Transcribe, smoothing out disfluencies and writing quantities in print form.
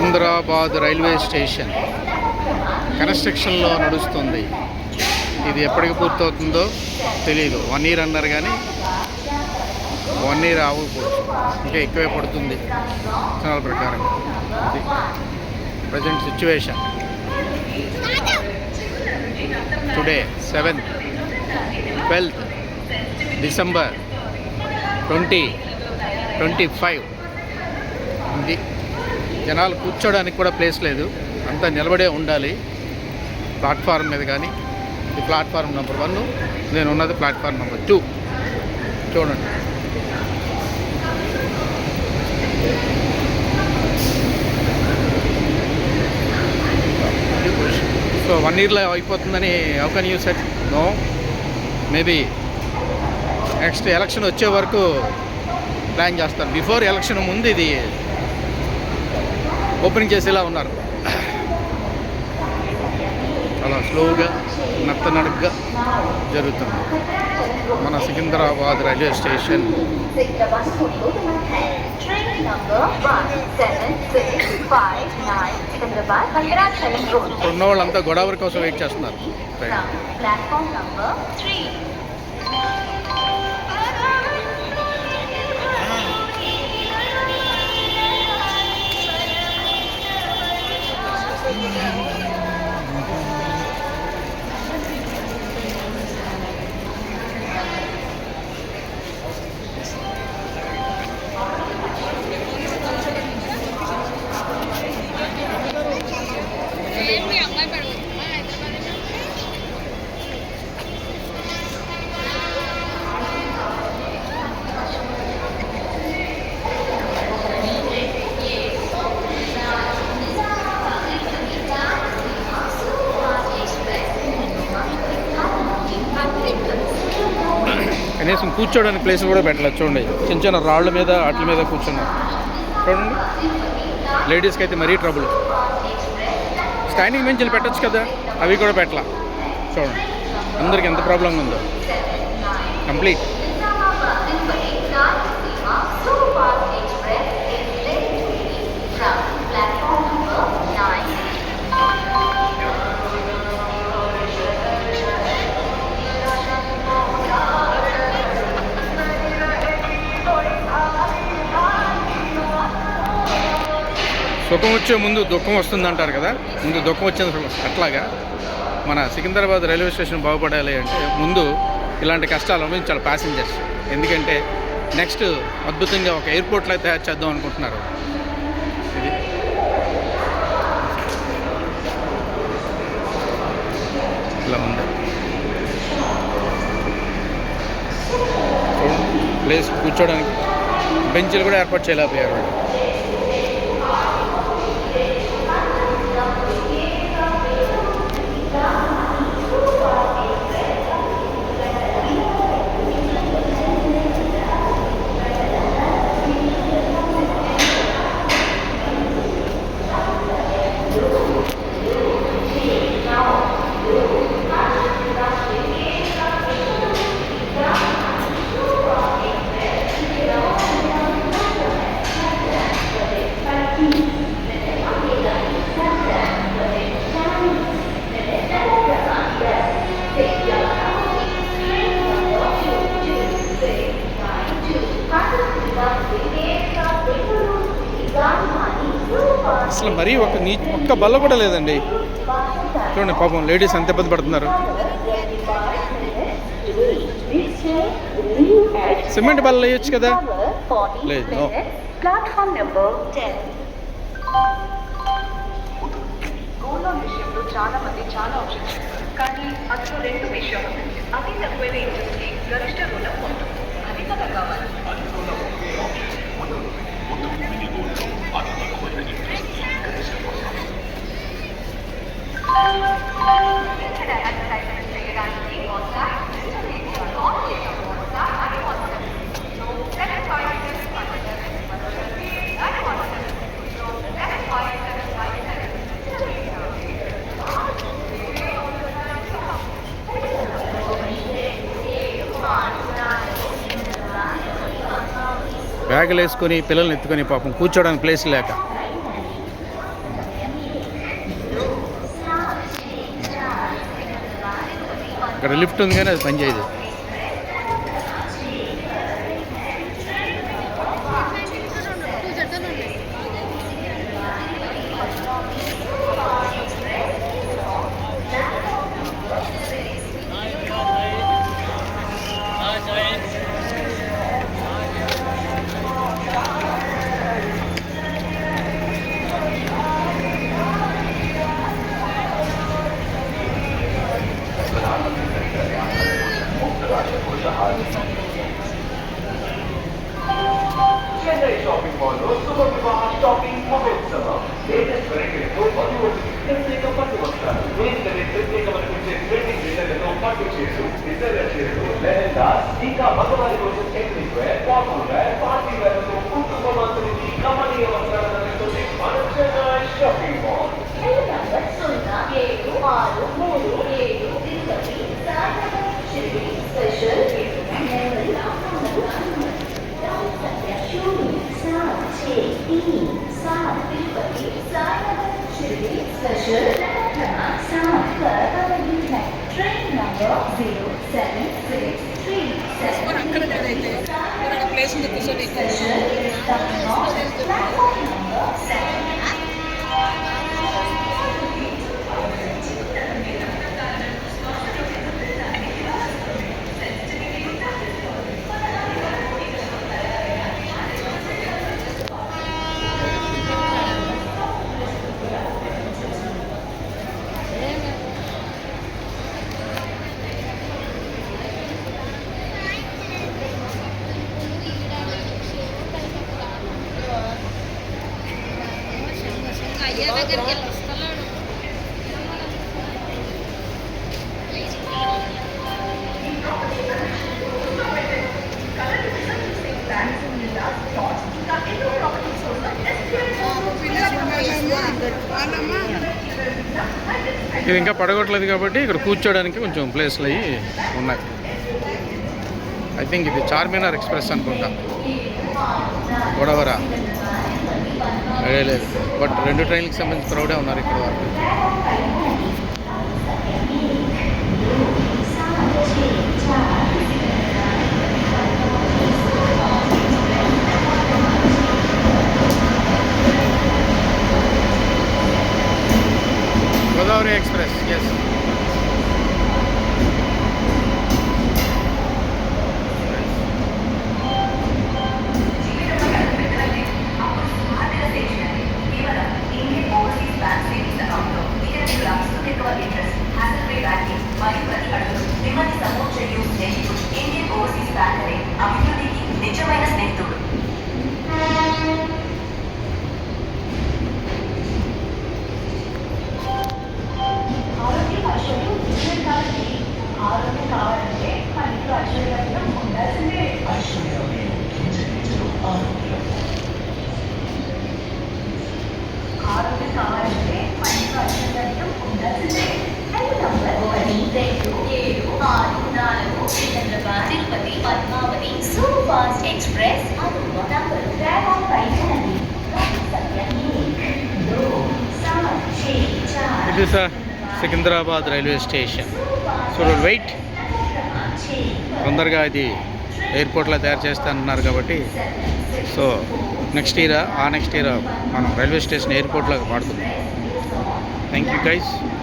Secunderabad railway station కన్స్ట్రక్షన్లో నడుస్తుంది. ఇది ఎప్పటికి పూర్తవుతుందో తెలియదు. 1 year అన్నారు కానీ 1 year అవ్వకపోవచ్చు, ఇంకా ఎక్కువే పడుతుంది అంచనాల ప్రకారం. ఇది present situation. Today 7th 12th December 2025. ఇది జనాలు కూర్చోడానికి కూడా ప్లేస్ లేదు, అంతా నిలబడే ఉండాలి ప్లాట్ఫారం మీద. కానీ ఇది ప్లాట్ఫారం నెంబర్ 1, నేను ఉన్నది ప్లాట్ఫారం నెంబర్ 2. చూడండి, సో 1 yearలో అయిపోతుందని how can you set? No, maybe next election వచ్చే వరకు ప్లాన్ చేస్తారు. బిఫోర్ ఎలక్షన్ ముందు ఇది ఓపెనింగ్ చేసేలా ఉన్నారు. చాలా స్లోగా నత్తనడుగ్గా జరుగుతుంది మన సికింద్రాబాద్ రైల్వే స్టేషన్. ఉన్న వాళ్ళంతా గోదావరి కోసం వెయిట్ చేస్తున్నారు. కనీసం కూర్చోడానికి ప్లేస్ కూడా పెట్టలేదు. చూడండి, చిన్న చిన్న రాళ్ళ మీద వాటి మీద కూర్చున్నారు. చూడండి, లేడీస్కి అయితే మరీ ట్రబుల్. స్టాండింగ్ బెంచ్లు పెట్టచ్చు కదా, అవి కూడా పెట్టలా. చూడండి అందరికి ఎంత ప్రాబ్లంగా ఉందో. కంప్లీట్ సుఖం వచ్చే ముందు దుఃఖం వస్తుంది అంటారు కదా, ముందు దుఃఖం వచ్చింది. అట్లాగా మన సికింద్రాబాద్ రైల్వే స్టేషన్ బాగుపడాలి అంటే ముందు ఇలాంటి కష్టాలు అనుభవించాలి ప్యాసింజర్స్. ఎందుకంటే నెక్స్ట్ అద్భుతంగా ఒక ఎయిర్పోర్ట్లో తయారు చేద్దాం అనుకుంటున్నారు. ఇది ఇలా ఉంది. ప్లేస్ కూర్చోడానికి బెంచ్లు కూడా ఏర్పాటు చేయలేకపోయారు. అసలు మరీ ఒక్క బల్ల కూడా లేదండి. చూడండి పాపం లేడీస్ అంత ఇబ్బంది పడుతున్నారు. సిమెంట్ బల్ల వేయచ్చు కదా, లేదు. చాలా మంది చాలా ఆప్షన్స్, కానీ అందులో 2 విషయాలు. అతి తక్కువైన ఇంట్రెస్ట్కి గరిష్ట రుణం ఉంటుంది. అధికంగా కావాలి. బ్యాగులు వేసుకొని పిల్లల్ని ఎత్తుకొని పాపం కూర్చోడానికి ప్లేస్ లేక ఇక్కడ లిఫ్ట్ ఉంది కానీ అది పనిచేయదు. చెన్నై షాపింగ్ మాల్లో శుభ వివాహ షాపింగ్ మహోత్సవం. లేటెస్ట్ వెరైటీలతో వధువులకు ప్రత్యేక పట్టు వస్త్రాలు, వేదికనే ప్రత్యేకమనిపించే ట్రెండింగ్ డిజైన్లతో పట్టు చీరలు, డిజైనర్ చీరలు, లెహెంగాస్, ఇంకా మగవారి కోసం ethnic wear, formal wear, party వేర్లతో కుటుంబమంతరికి కమనీయ వస్త్రాలతో మన చెన్నై షాపింగ్ మాల్. ప్లేస్ ఉంది కూర్చొని అయ్యా దగ్గరికి వెళ్ళి వస్తున్నాడు. ఇది ఇంకా పడగొట్టలేదు కాబట్టి ఇక్కడ కూర్చోడానికి కొంచెం ప్లేస్లు అవి ఉన్నాయి. ఐ థింక్ ఇది చార్మినార్ ఎక్స్ప్రెస్ అనుకుంటా, గొడవరా ఐడియా లేదు. బట్ 2 ట్రైన్లకు సంబంధించి క్రౌడే ఉన్నారు ఇక్కడ వరకు. Godavari express, yes. నిజమైన స్నేహితుడు. ఆరోగ్యం కావాలంటే మన ఇంట్లో ఐశ్వర్యం ఉండాల్సిందే. ఆరోగ్యం కావాలంటే మన ఇంట్లో ఐశ్వర్యం ఉండాల్సిందే. 1, 2, 7, 6, 4, Secunderabad, Tirupati, Padmavati super fast express it is Secunderabad railway station. So wait, తొందరగా ఇది ఎయిర్పోర్ట్లో తయారు చేస్తానన్నారు కాబట్టి సో నెక్స్ట్ ఇయర్ మనం రైల్వే స్టేషన్ ఎయిర్పోర్ట్లో వాడుతున్నాం. Thank you guys.